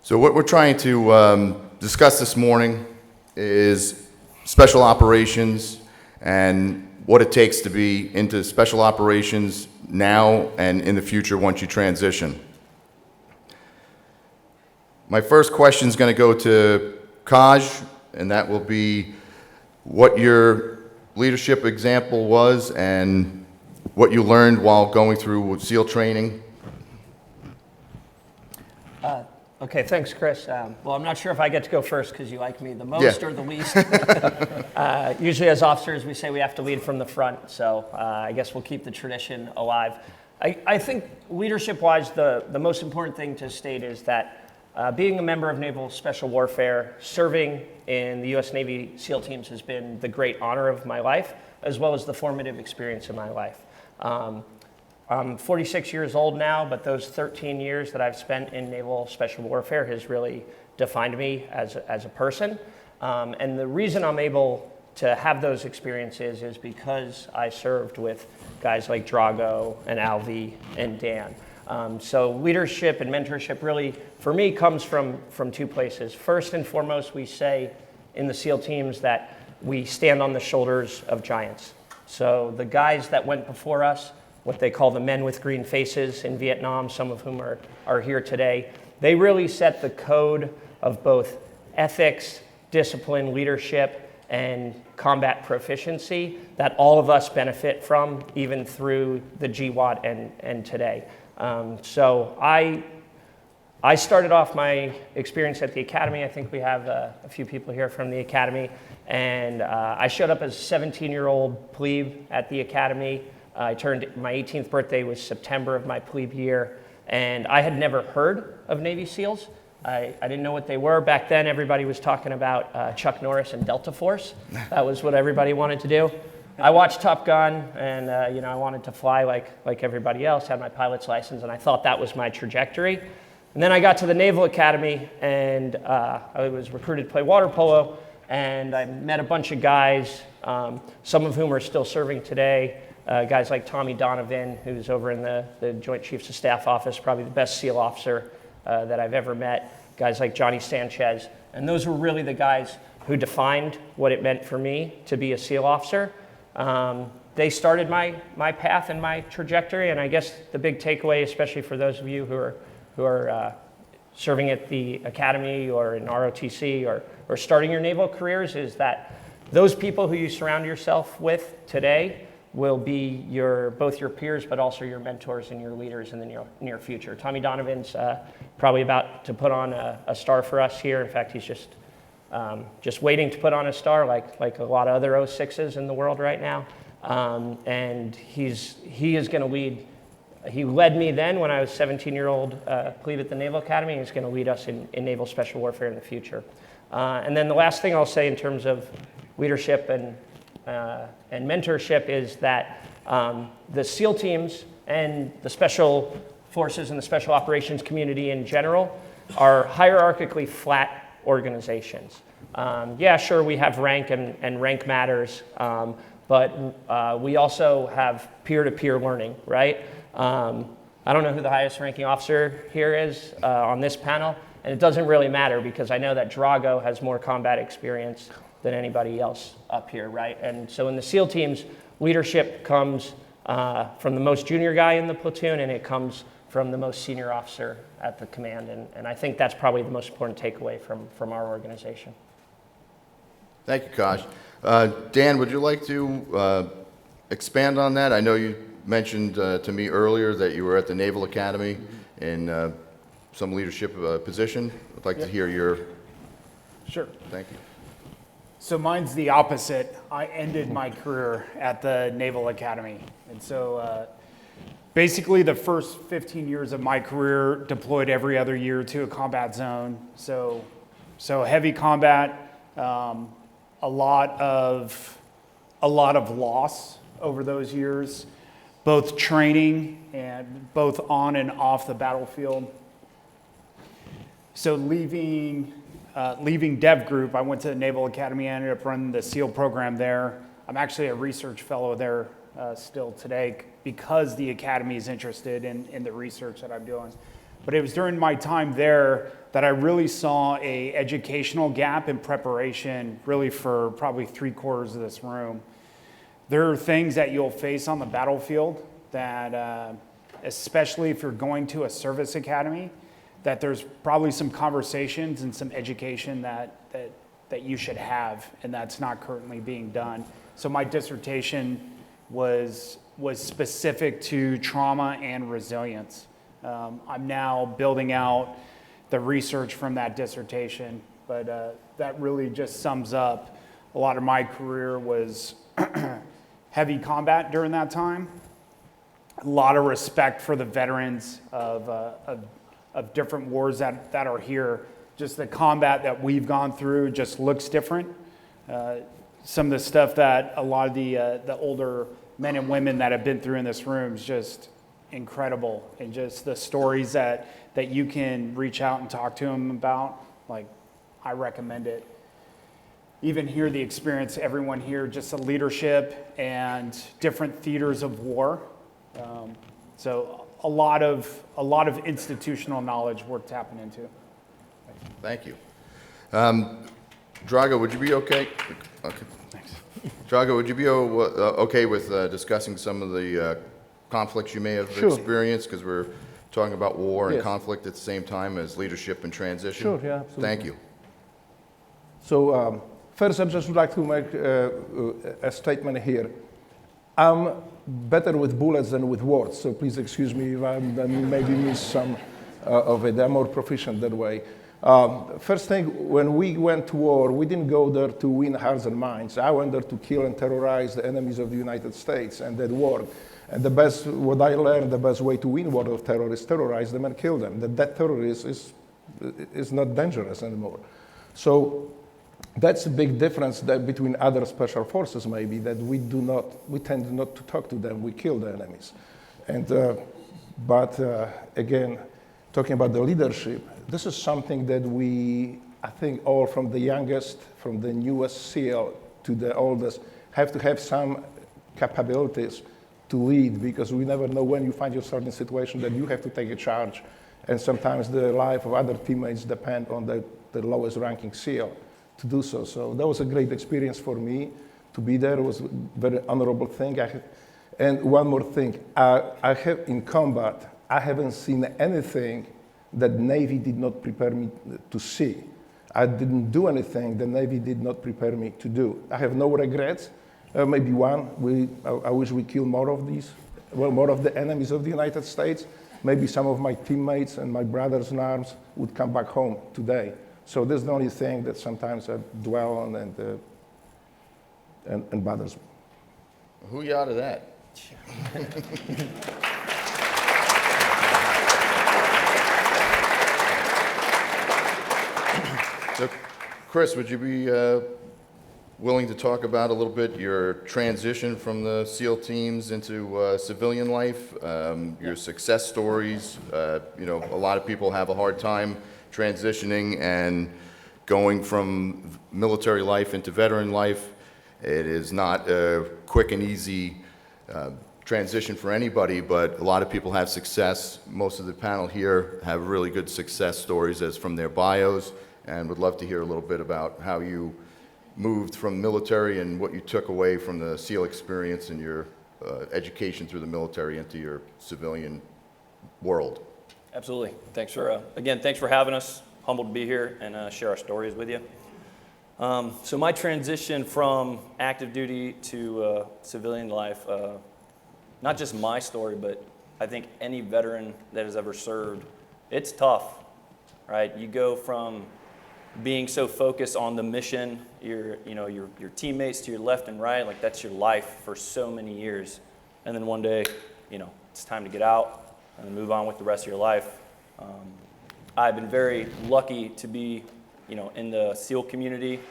So what we're trying to discuss this morning is special operations and what it takes to be into special operations now and in the future once you transition. My first question is going to go to Kaj, and that will be what your leadership example was and what you learned while going through SEAL training. Okay, thanks, Chris. Well, I'm not sure if I get to go first because you like me the most or the least. Usually as officers, we say we have to lead from the front, so I guess we'll keep the tradition alive. I think leadership-wise, the most important thing to state is that being a member of Naval Special Warfare, serving in the U.S. Navy SEAL teams has been the great honor of my life, as well as the formative experience of my life. I'm 46 years old now, but those 13 years that I've spent in Naval Special Warfare has really defined me as a person. And the reason I'm able to have those experiences is because I served with guys like Drago and Alvi and Dan. So leadership and mentorship really, for me, comes from two places. First and foremost, we say in the SEAL teams that we stand on the shoulders of giants. So the guys that went before us, what they call the men with green faces in Vietnam, some of whom are here today, they really set the code of both ethics, discipline, leadership, and combat proficiency that all of us benefit from, even through the GWAT and today. So I started off my experience at the Academy. I think we have a few people here from the Academy. And I showed up as a 17-year-old plebe at the Academy. I turned, my 18th birthday was September of my plebe year, and I had never heard of Navy SEALs. I didn't know what they were. Back then, everybody was talking about Chuck Norris and Delta Force. That was what everybody wanted to do. I watched Top Gun, and I wanted to fly like everybody else, had my pilot's license, and I thought that was my trajectory. And then I got to the Naval Academy, and I was recruited to play water polo, and I met a bunch of guys, some of whom are still serving today. Guys like Tommy Donovan, who's over in the Joint Chiefs of Staff office, probably the best SEAL officer that I've ever met. Guys like Johnny Sanchez. And those were really the guys who defined what it meant for me to be a SEAL officer. They started my path and my trajectory, and I guess the big takeaway, especially for those of you who are serving at the Academy or in ROTC or starting your naval careers, is that those people who you surround yourself with today will be both your peers, but also your mentors and your leaders in the near future. Tommy Donovan's probably about to put on a star for us here. In fact, he's just waiting to put on a star, like a lot of other 06s in the world right now. And he is going to lead. He led me then when I was 17-year-old plebe at the Naval Academy, and he's going to lead us in Naval Special Warfare in the future. And then the last thing I'll say in terms of leadership and mentorship is that the SEAL teams and the special forces and the special operations community in general are hierarchically flat organizations. Yeah, sure, we have rank and rank matters, but we also have peer-to-peer learning, right? I don't know who the highest ranking officer here is on this panel, and it doesn't really matter because I know that Drago has more combat experience than anybody else up here, right? And so in the SEAL teams, leadership comes from the most junior guy in the platoon, and it comes from the most senior officer at the command. And I think that's probably the most important takeaway from our organization. Thank you, Kaj. Dan, would you like to expand on that? I know you mentioned to me earlier that you were at the Naval Academy in some leadership position. I'd like to hear your... Sure. Thank you. So mine's the opposite. I ended my career at the Naval Academy. And so basically the first 15 years of my career deployed every other year to a combat zone. So heavy combat, a lot of loss over those years, both training and both on and off the battlefield. So leaving Dev Group, I went to the Naval Academy. I ended up running the SEAL program there. I'm actually a research fellow there still today because the Academy is interested in the research that I'm doing. But it was during my time there that I really saw a educational gap in preparation, really for probably 3/4 of this room. There are things that you'll face on the battlefield that, especially if you're going to a service academy, that there's probably some conversations and some education that you should have, and that's not currently being done. So my dissertation was specific to trauma and resilience. I'm now building out the research from that dissertation, but that really just sums up a lot of my career was heavy combat during that time. A lot of respect for the veterans of different wars that are here. Just the combat that we've gone through just looks different. Some of the stuff that a lot of the older men and women that have been through in this room is just incredible. And just the stories that you can reach out and talk to them about, like, I recommend it. Even hear the experience, everyone here, just the leadership and different theaters of war. So a lot of institutional knowledge worth tapping into. Thank you. Drago, would you be okay? Okay. Thanks. Drago, would you be okay with discussing some of the conflicts you may have experienced? Because we're talking about war and Yes. conflict at the same time as leadership and transition. Sure, yeah, absolutely. Thank you. So first, I just would like to make a statement here. I'm better with bullets than with words, so please excuse me if I maybe miss some of it. I'm more proficient that way. First thing, when we went to war, we didn't go there to win hearts and minds. I went there to kill and terrorize the enemies of the United States, and that worked. And what I learned, the best way to win war of terror is terrorize them and kill them. That terrorist is not dangerous anymore. So that's a big difference between other special forces, maybe, that we tend not to talk to them, we kill the enemies. And, but again, talking about the leadership, this is something that I think all from the youngest, from the newest SEAL to the oldest, have to have some capabilities to lead, because we never know when you find yourself in a situation that you have to take a charge. And sometimes the life of other teammates depend on the lowest ranking SEAL to do so. So that was a great experience for me to be there. It was a very honorable thing. And one more thing, I have in combat, I haven't seen anything that Navy did not prepare me to see. I didn't do anything the Navy did not prepare me to do. I have no regrets. Maybe one, I wish we killed more of more of the enemies of the United States. Maybe some of my teammates and my brothers in arms would come back home today. So this is the only thing that sometimes I dwell on and bothers me. Who yada that? So, Chris, would you be willing to talk about a little bit your transition from the SEAL teams into civilian life, your success stories? A lot of people have a hard time transitioning and going from military life into veteran life. It is not a quick and easy transition for anybody, but a lot of people have success. Most of the panel here have really good success stories as from their bios, and would love to hear a little bit about how you moved from military and what you took away from the SEAL experience and your education through the military into your civilian world. Absolutely. Thanks for having us. Humbled to be here and share our stories with you. So my transition from active duty to civilian life, not just my story, but I think any veteran that has ever served, it's tough, right? You go from being so focused on the mission, your teammates to your left and right, like that's your life for so many years. And then one day, it's time to get out and move on with the rest of your life. I've been very lucky to be, in the SEAL community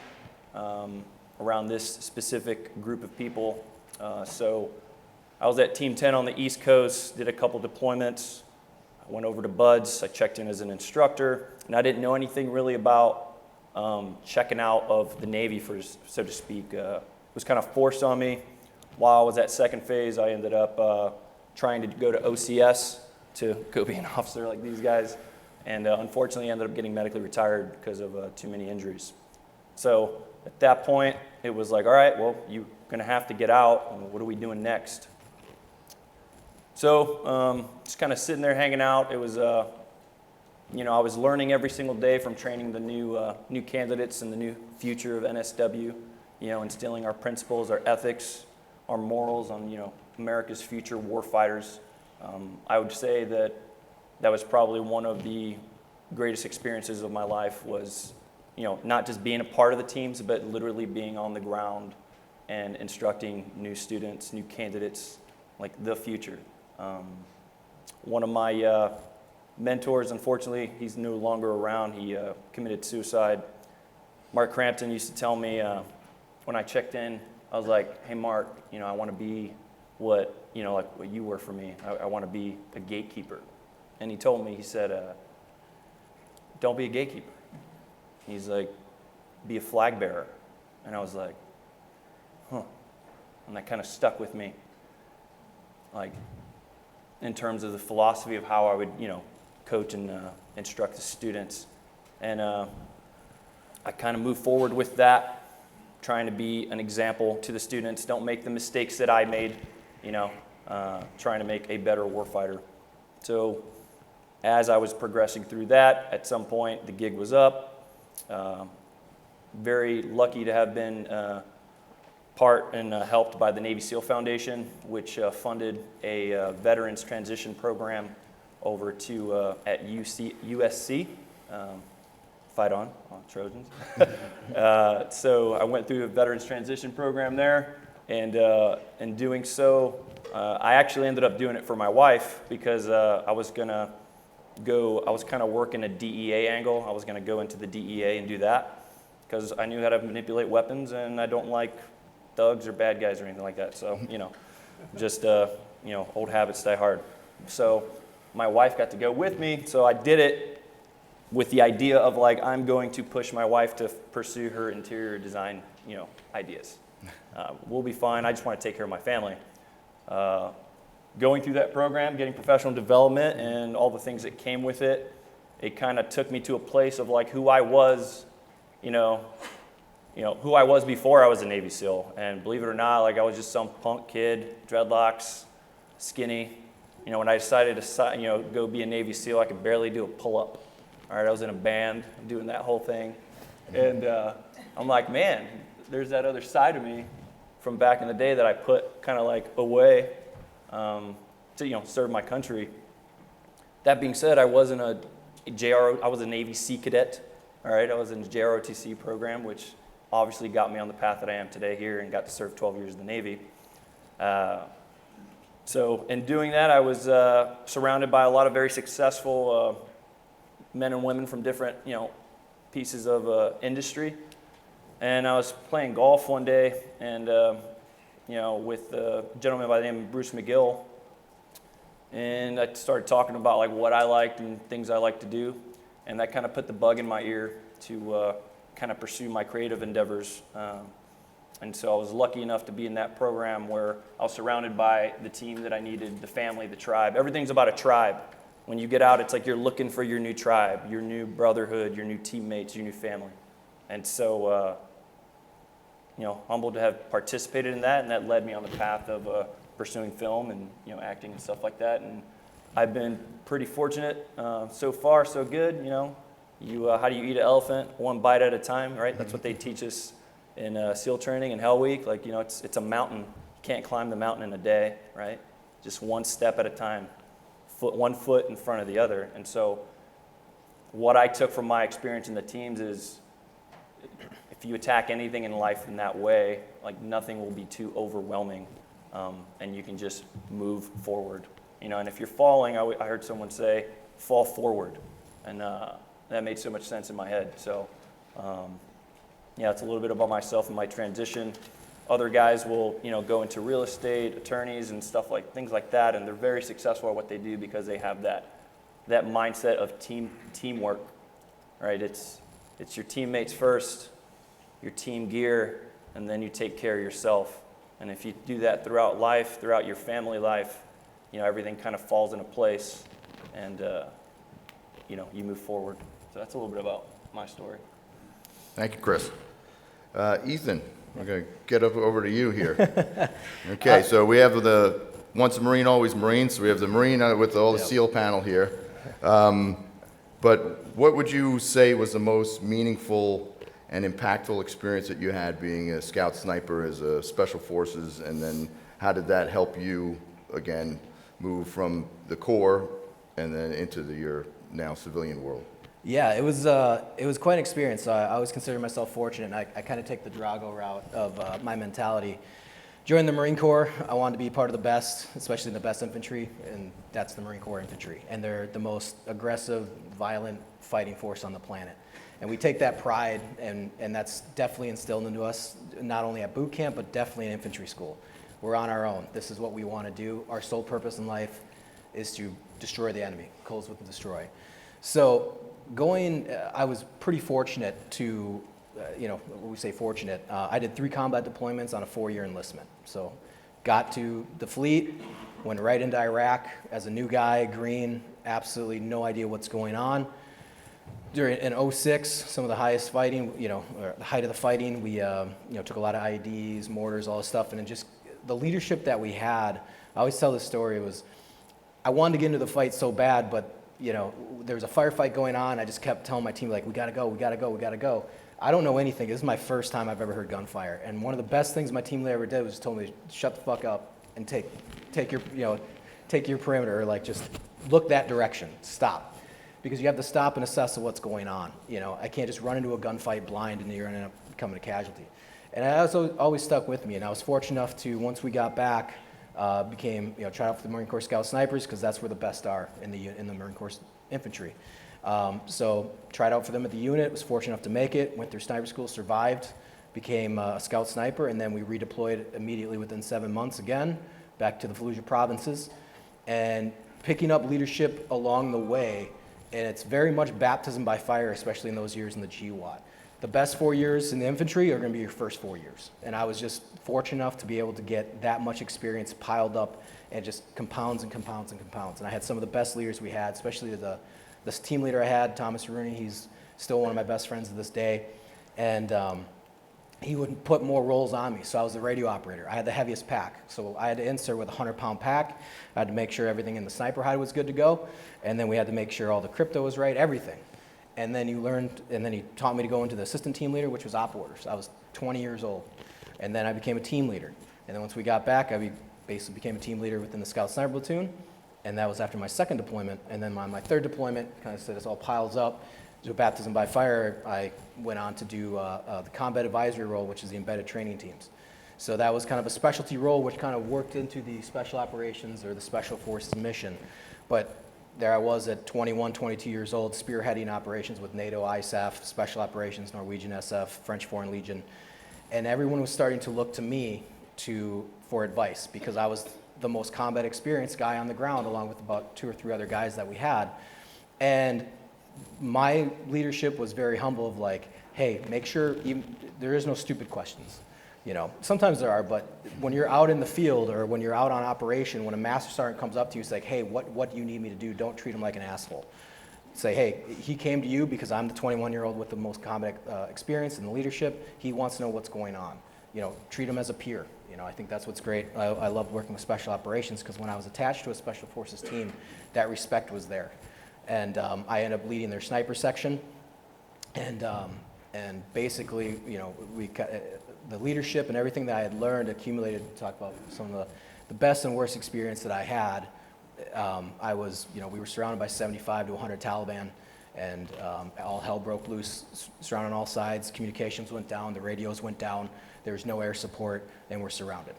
around this specific group of people. So I was at Team 10 on the East Coast, did a couple deployments. I went over to BUD/S. I checked in as an instructor, and I didn't know anything really about checking out of the Navy, so to speak. It was kind of forced on me. While I was at second phase, I ended up trying to go to OCS to go be an officer like these guys, and unfortunately ended up getting medically retired because of too many injuries. So at that point, it was like, all right, well, you're going to have to get out, and what are we doing next? So just kind of sitting there hanging out. It was, I was learning every single day from training the new candidates and the new future of NSW, instilling our principles, our ethics, our morals on, America's future war fighters. I would say that was probably one of the greatest experiences of my life was, not just being a part of the teams, but literally being on the ground and instructing new students, new candidates, like the future. One of my mentors, unfortunately, he's no longer around. He committed suicide. Mark Crampton used to tell me when I checked in, I was like, hey, Mark, I want to be what you were for me. I want to be a gatekeeper. And he told me, he said, don't be a gatekeeper. He's like, be a flag bearer. And I was like, huh. And that kind of stuck with me. Like, in terms of the philosophy of how I would, coach and instruct the students. And I kind of moved forward with that, trying to be an example to the students. Don't make the mistakes that I made, trying to make a better warfighter. So as I was progressing through that, at some point the gig was up. Very lucky to have been part and helped by the Navy SEAL Foundation, which funded a veterans transition program over to at USC. Fight on Trojans. So I went through a veterans transition program there, and in doing so, I actually ended up doing it for my wife because I was kind of working a DEA angle. I was going to go into the DEA and do that because I knew how to manipulate weapons, and I don't like thugs or bad guys or anything like that. So, just, old habits die hard. So my wife got to go with me, so I did it with the idea of like, I'm going to push my wife to pursue her interior design, ideas. We'll be fine. I just want to take care of my family. Going through that program, getting professional development and all the things that came with it, it kind of took me to a place of like who I was, who I was before I was a Navy SEAL. And believe it or not, like I was just some punk kid, dreadlocks, skinny. When I decided to, go be a Navy SEAL, I could barely do a pull-up. All right, I was in a band doing that whole thing. And I'm like, man, there's that other side of me from back in the day that I put kind of like away to, serve my country. That being said, I wasn't I was a Navy Sea cadet. All right, I was in the JROTC program, which obviously got me on the path that I am today here and got to serve 12 years in the Navy. So in doing that, I was surrounded by a lot of very successful men and women from different, pieces of industry. And I was playing golf one day, and with a gentleman by the name of Bruce McGill, and I started talking about like what I liked and things I like to do, and that kind of put the bug in my ear to kind of pursue my creative endeavors. And so I was lucky enough to be in that program where I was surrounded by the team that I needed, the family, the tribe. Everything's about a tribe. When you get out, it's like you're looking for your new tribe, your new brotherhood, your new teammates, your new family. And so, humbled to have participated in that, and that led me on the path of pursuing film and, acting and stuff like that. And I've been pretty fortunate. So far, so good, how do you eat an elephant? One bite at a time, right? That's what they teach us in SEAL training and Hell Week. Like, it's a mountain. You can't climb the mountain in a day, right? Just one step at a time. One foot in front of the other. And so what I took from my experience in the teams is if you attack anything in life in that way, like nothing will be too overwhelming, and you can just move forward. And if you're falling, I heard someone say, fall forward. And that made so much sense in my head. So it's a little bit about myself and my transition. Other guys will, go into real estate, attorneys and stuff things like that, and they're very successful at what they do because they have that mindset of teamwork, right? It's your teammates first, your team gear, and then you take care of yourself. And if you do that throughout life, throughout your family life, everything kind of falls into place. and you move forward. So that's a little bit about my story. Thank you, Chris. Ethan, we're going to get over to you here. Okay, so we have the once a Marine, always Marine. So we have the Marine with all the SEAL panel here. But what would you say was the most meaningful and impactful experience that you had being a scout sniper as a special forces, and then how did that help you, again, move from the Corps and then into your now civilian world? Yeah, it was quite an experience. I always consider myself fortunate, and I kind of take the Drago route of my mentality. Joining the Marine Corps, I wanted to be part of the best, especially the best infantry, and that's the Marine Corps infantry. And they're the most aggressive, violent fighting force on the planet. And we take that pride, and that's definitely instilled into us, not only at boot camp, but definitely in infantry school. We're on our own. This is what we want to do. Our sole purpose in life is to destroy the enemy, close with and destroy. So I was pretty fortunate to, when we say fortunate, I did 3 combat deployments on a 4-year enlistment. So got to the fleet, went right into Iraq as a new guy, green, absolutely no idea what's going on. In 06, some of the highest fighting, or the height of the fighting, we took a lot of IEDs, mortars, all this stuff, and just the leadership that we had. I always tell this story. I wanted to get into the fight so bad, but there was a firefight going on. I just kept telling my team, like, we gotta go, we gotta go, we gotta go. I don't know anything. This is my first time I've ever heard gunfire, and one of the best things my team leader ever did was told me, shut the fuck up and take your perimeter, or like just look that direction, stop. Because you have to stop and assess what's going on. I can't just run into a gunfight blind and you're going to end up becoming a casualty. And that always stuck with me. And I was fortunate enough to, once we got back, tried out for the Marine Corps Scout Snipers, because that's where the best are in the Marine Corps infantry. So tried out for them at the unit, was fortunate enough to make it, went through sniper school, survived, became a Scout Sniper, and then we redeployed immediately within 7 months again, back to the Fallujah provinces, and picking up leadership along the way. And it's very much baptism by fire, especially in those years in the GWAT. The best 4 years in the infantry are going to be your first 4 years. And I was just fortunate enough to be able to get that much experience piled up, and just compounds and compounds and compounds. And I had some of the best leaders we had, especially this team leader I had, Thomas Rooney. He's still one of my best friends to this day. And he would put more roles on me. So I was the radio operator. I had the heaviest pack. So I had to insert with a 100-pound pack. I had to make sure everything in the sniper hide was good to go. And then we had to make sure all the crypto was right, everything. And then he taught me to go into the assistant team leader, which was op orders. I was 20 years old. And then I became a team leader. And then once we got back, I basically became a team leader within the Scout Sniper Platoon. And that was after my 2nd deployment. And then on my 3rd deployment, kind of said this all piles up, do baptism by fire, I went on to do the combat advisory role, which is the embedded training teams. So that was kind of a specialty role, which kind of worked into the special operations or the special forces mission. But there I was at 21, 22 years old, spearheading operations with NATO, ISAF, special operations, Norwegian SF, French Foreign Legion. And everyone was starting to look to me for advice, because I was the most combat experienced guy on the ground, along with about 2 or 3 other guys that we had. And my leadership was very humble, of like, hey, make sure there is no stupid questions. Sometimes there are, but when you're out in the field or when you're out on operation, when a master sergeant comes up to you, it's like, hey, what do you need me to do? Don't treat him like an asshole. Say, hey, he came to you because I'm the 21-year-old with the most combat experience and the leadership. He wants to know what's going on. Treat him as a peer. I think that's what's great. I love working with special operations, because when I was attached to a special forces team, that respect was there. And I ended up leading their sniper section. And basically, the leadership and everything that I had learned, accumulated, to talk about some of the best and worst experience that I had. We were surrounded by 75 to 100 Taliban, and all hell broke loose, surrounded on all sides. Communications went down, the radios went down, there was no air support, and we're surrounded.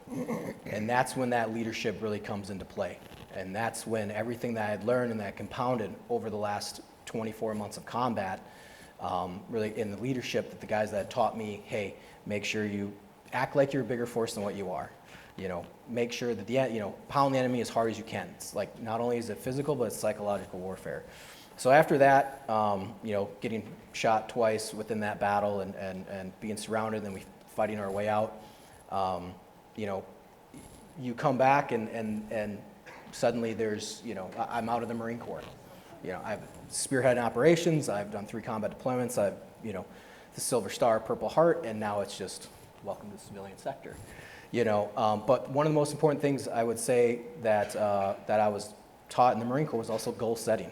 And that's when that leadership really comes into play. And that's when everything that I had learned and that compounded over the last 24 months of combat, really in the leadership, that the guys that taught me, hey, make sure you act like you're a bigger force than what you are. Make sure that pound the enemy as hard as you can. It's like, not only is it physical, but it's psychological warfare. So after that, getting shot twice within that battle and being surrounded, and we fighting our way out, you come back and suddenly there's, I'm out of the Marine Corps. I've spearheaded operations, I've done 3 combat deployments, I've, the Silver Star, Purple Heart, and now it's just welcome to the civilian sector. But one of the most important things I would say that I was taught in the Marine Corps was also goal setting.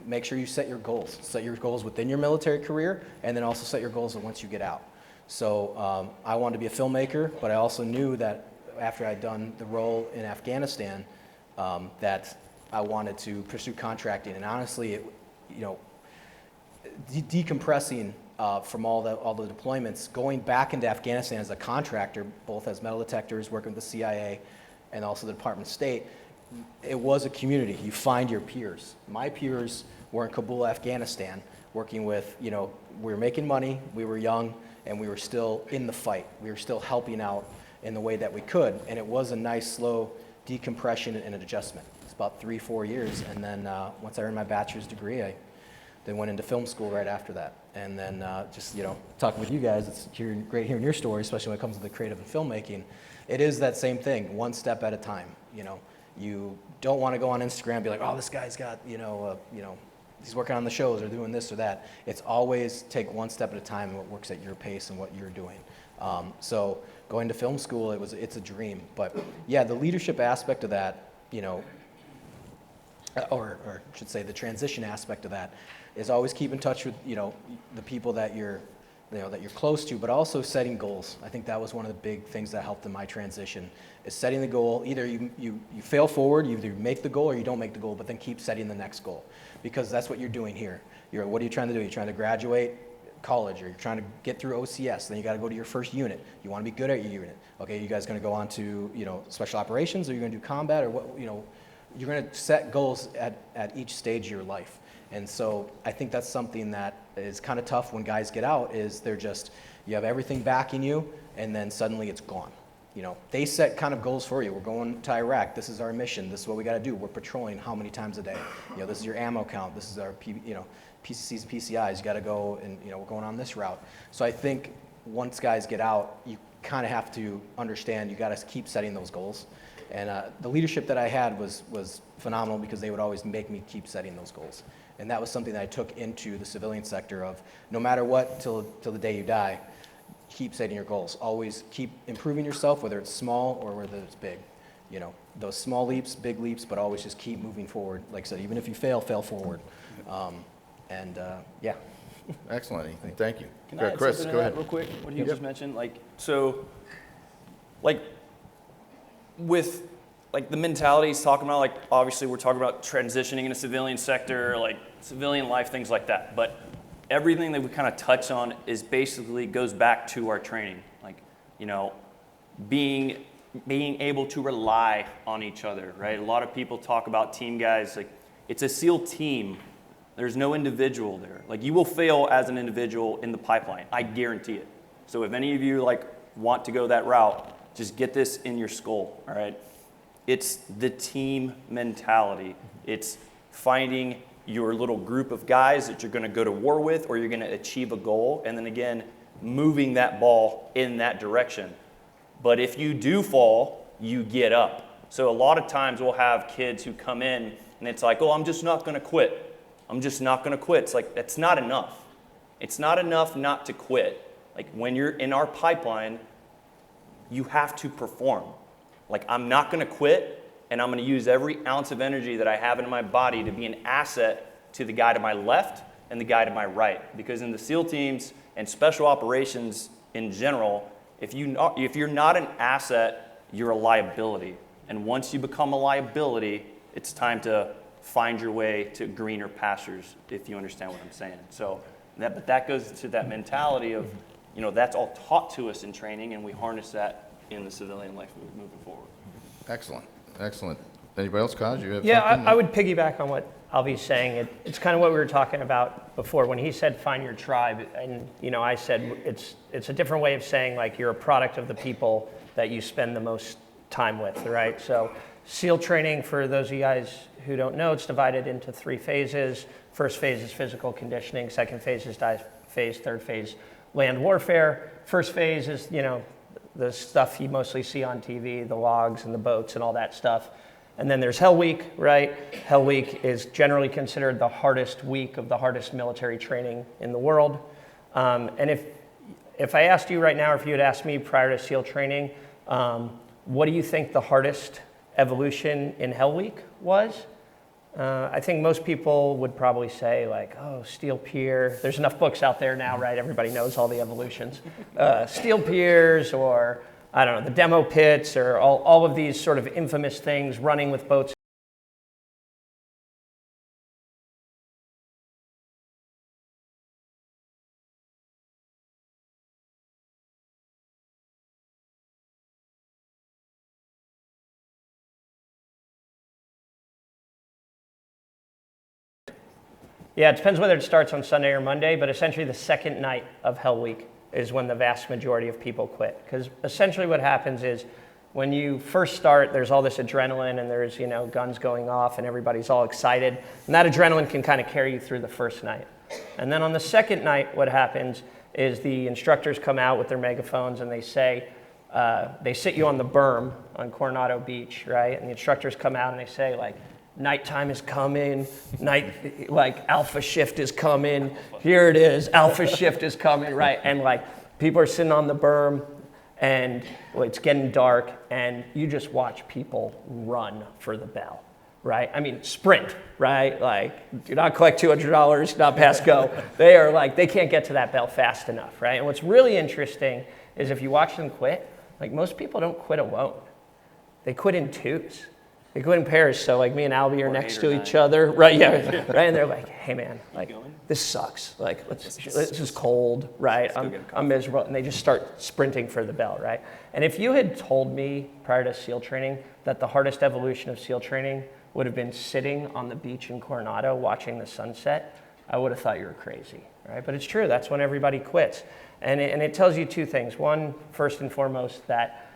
Make sure you set your goals. Set your goals within your military career, and then also set your goals once you get out. So I wanted to be a filmmaker, but I also knew that after I'd done the role in Afghanistan, that I wanted to pursue contracting. And honestly, decompressing from all the deployments, going back into Afghanistan as a contractor, both as metal detectors, working with the CIA, and also the Department of State, it was a community. You find your peers. My peers were in Kabul, Afghanistan, working with, we were making money, we were young, and we were still in the fight. We were still helping out in the way that we could, and it was a nice, slow decompression and an adjustment. It's about 3-4 years, and then once I earned my bachelor's degree, I then went into film school right after that. And then just, talking with you guys, it's great hearing your story, especially when it comes to the creative and filmmaking. It is that same thing, one step at a time. You don't want to go on Instagram and be like, oh, this guy's got, he's working on the shows or doing this or that. It's always take one step at a time and what works at your pace and what you're doing. So going to film school, it's a dream. But yeah, the leadership aspect of that, or I should say the transition aspect of that, is always keep in touch with the people that you're close to, but also setting goals. I think that was one of the big things that helped in my transition, is setting the goal. Either you fail forward, you either make the goal or you don't make the goal, but then keep setting the next goal, because that's what you're doing here. What are you trying to do? You're trying to graduate college, or you're trying to get through OCS, then you got to go to your first unit. You want to be good at your unit. Okay, you guys going to go on to special operations, or you're going to do combat, or what? You're going to set goals at each stage of your life. And so I think that's something that is kind of tough when guys get out, is you have everything backing you, and then suddenly it's gone. They set kind of goals for you. We're going to Iraq. This is our mission. This is what we got to do. We're patrolling how many times a day? This is your ammo count. This is our, PCCs and PCIs. You got to go, and we're going on this route. So I think once guys get out, you kind of have to understand you got to keep setting those goals. And the leadership that I had was phenomenal, because they would always make me keep setting those goals. And that was something that I took into the civilian sector of, no matter what, till the day you die, keep setting your goals. Always keep improving yourself, whether it's small or whether it's big. Those small leaps, big leaps, but always just keep moving forward. Like I said, even if you fail forward. Yeah. Excellent, Ethan. Thank you. Can I add Chris, something go to ahead. that real quick? What you just mentioned, with the mentality he's talking about, obviously we're talking about transitioning in a civilian sector, civilian life, things like that. But everything that we kind of touch on is basically goes back to our training, being able to rely on each other, right? A lot of people talk about team guys, it's a SEAL team. There's no individual there. You will fail as an individual in the pipeline. I guarantee it. So if any of you want to go that route, just get this in your skull, all right? It's the team mentality. It's finding your little group of guys that you're going to go to war with, or you're going to achieve a goal, and then again, moving that ball in that direction. But if you do fall, you get up. So a lot of times we'll have kids who come in, and it's like, oh, I'm just not going to quit. I'm just not going to quit. It's that's not enough. It's not enough not to quit. When you're in our pipeline, you have to perform. I'm not going to quit, and I'm going to use every ounce of energy that I have in my body to be an asset to the guy to my left and the guy to my right. Because in the SEAL teams and special operations in general, if you're not an asset, you're a liability. And once you become a liability, it's time to find your way to greener pastures, if you understand what I'm saying. So that goes to that mentality of, that's all taught to us in training, and we harness that in the civilian life moving forward. Excellent. Anybody else, Kaj? You have Yeah, something? I would piggyback on what Alvy's saying. It's kind of what we were talking about before when he said find your tribe, and I said it's a different way of saying you're a product of the people that you spend the most time with, right? So SEAL training, for those of you guys who don't know, it's divided into 3 phases. First phase is physical conditioning. Second phase is dive phase. Third phase, land warfare. First phase is the stuff you mostly see on TV, the logs and the boats and all that stuff. And then there's Hell Week, right? Hell Week is generally considered the hardest week of the hardest military training in the world. And if I asked you right now, or if you had asked me prior to SEAL training, what do you think the hardest evolution in Hell Week was? I think most people would probably say like, oh, steel pier. There's enough books out there now, right? Everybody knows all the evolutions. Steel piers, or I don't know, the demo pits, or all of these sort of infamous things, running with boats. Yeah, it depends whether it starts on Sunday or Monday, but essentially the second night of Hell Week is when the vast majority of people quit. Because essentially what happens is when you first start, there's all this adrenaline and there's, guns going off and everybody's all excited. And that adrenaline can kind of carry you through the first night. And then on the second night, what happens is the instructors come out with their megaphones and they say, they sit you on the berm on Coronado Beach, right? And the instructors come out and they say like, nighttime is coming, alpha shift is coming, here it is, alpha shift is coming, right? And like people are sitting on the berm and it's getting dark and you just watch people run for the bell, right? I mean, sprint, right? Like, do not collect $200, not pass go. They are like, they can't get to that bell fast enough, right? And what's really interesting is if you watch them quit, like most people don't quit alone. They quit in twos. They quit in pairs, so like me and Albie are next to each other, right? Yeah, right. And they're like, "Hey, man, like this sucks. Like, this is cold, right? I'm miserable." And they just start sprinting for the bell, right? And if you had told me prior to SEAL training that the hardest evolution of SEAL training would have been sitting on the beach in Coronado watching the sunset, I would have thought you were crazy, right? But it's true. That's when everybody quits, and it tells you two things. One, first and foremost, that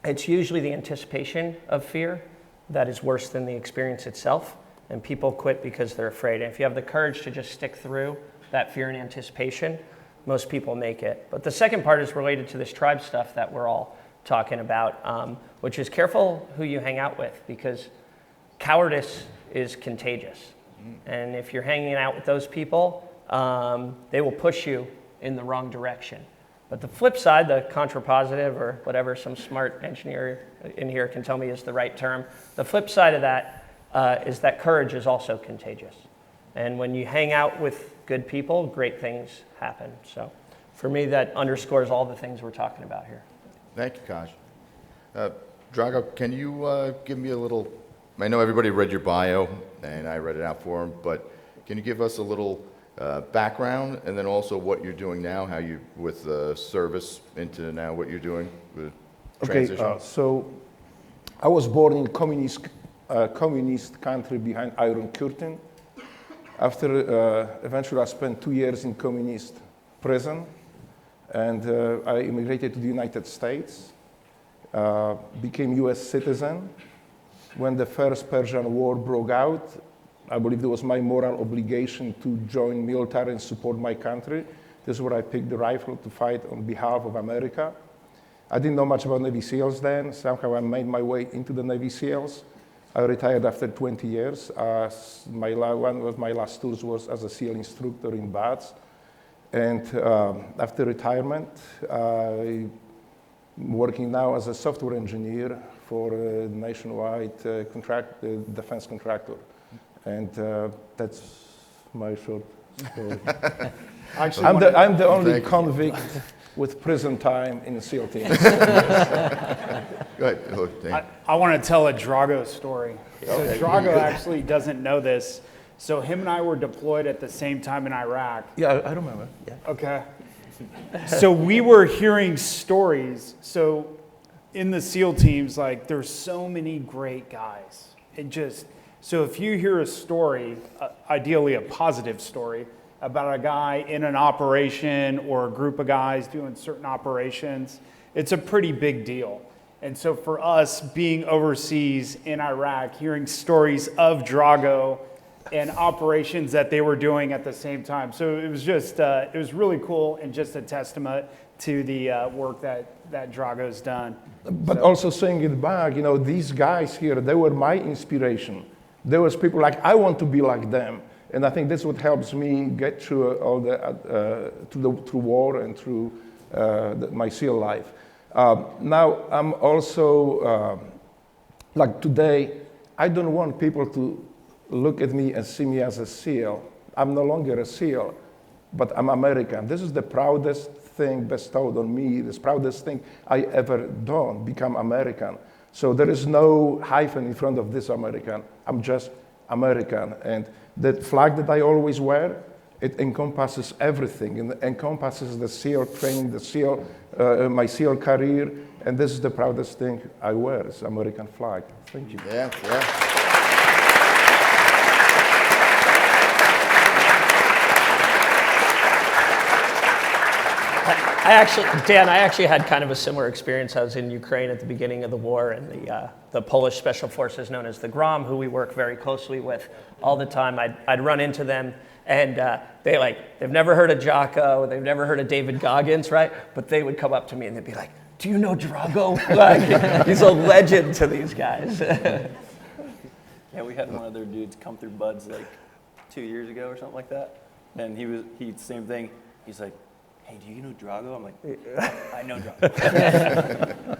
it's usually the anticipation of fear that is worse than the experience itself, and people quit because they're afraid. And if you have the courage to just stick through that fear and anticipation, most people make it. But the second part is related to this tribe stuff that we're all talking about, which is careful who you hang out with, because cowardice is contagious. And if you're hanging out with those people, they will push you in the wrong direction. But the flip side, the contrapositive, or whatever some smart engineer in here can tell me is the right term, the flip side of that is that courage is also contagious. And when you hang out with good people, great things happen. So for me, that underscores all the things we're talking about here. Thank you, Kosh. Drago, can you give me a little, I know everybody read your bio, and I read it out for them, but can you give us a little background, and then also what you're doing now, how you, with service into now what you're doing with transition? Okay, so I was born in communist country behind Iron Curtain. After eventually I spent 2 years in communist prison, and I immigrated to the United States, became US citizen. When the first Persian War broke out, I believe it was my moral obligation to join military and support my country. This is where I picked the rifle to fight on behalf of America. I didn't know much about Navy SEALs then. Somehow I made my way into the Navy SEALs. I retired after 20 years. One of my last tours was as a SEAL instructor in BATS. And after retirement, I'm working now as a software engineer for a nationwide defense contractor. And that's my short story. Actually, I'm the only convict with prison time in the SEAL team. Go ahead. Dan. I want to tell a Drago story. So Drago actually doesn't know this. So him and I were deployed at the same time in Iraq. Yeah, I remember. Yeah. Okay. So we were hearing stories. So in the SEAL teams, like there's so many great guys. So if you hear a story, ideally a positive story, about a guy in an operation or a group of guys doing certain operations, it's a pretty big deal. And so for us being overseas in Iraq, hearing stories of Drago and operations that they were doing at the same time. So it was just, it was really cool and just a testament to the work that Drago's done. But also saying it back, you know, these guys here, they were my inspiration. There was people like, I want to be like them. And I think that's what helps me get through all the, through war and through my SEAL life. Now, I'm also, like today, I don't want people to look at me and see me as a SEAL. I'm no longer a SEAL, but I'm American. This is the proudest thing bestowed on me, the proudest thing I ever done, become American. So there is no hyphen in front of this American. I'm just American. And the flag that I always wear, it encompasses everything. It encompasses the SEAL training, the SEAL, my SEAL career, and this is the proudest thing I wear, is American flag. Thank you. Yeah, yeah. Dan, I actually had kind of a similar experience. I was in Ukraine at the beginning of the war, and the Polish Special Forces, known as the GROM, who we work very closely with all the time, I'd run into them, and they've never heard of Jocko, they've never heard of David Goggins, right? But they would come up to me and they'd be like, "Do you know Drago?" Like, he's a legend to these guys. Yeah, we had one of their dudes come through Bud's like 2 years ago or something like that, and he same thing. He's like, "Hey, do you know Drago?" I'm like, "I know Drago."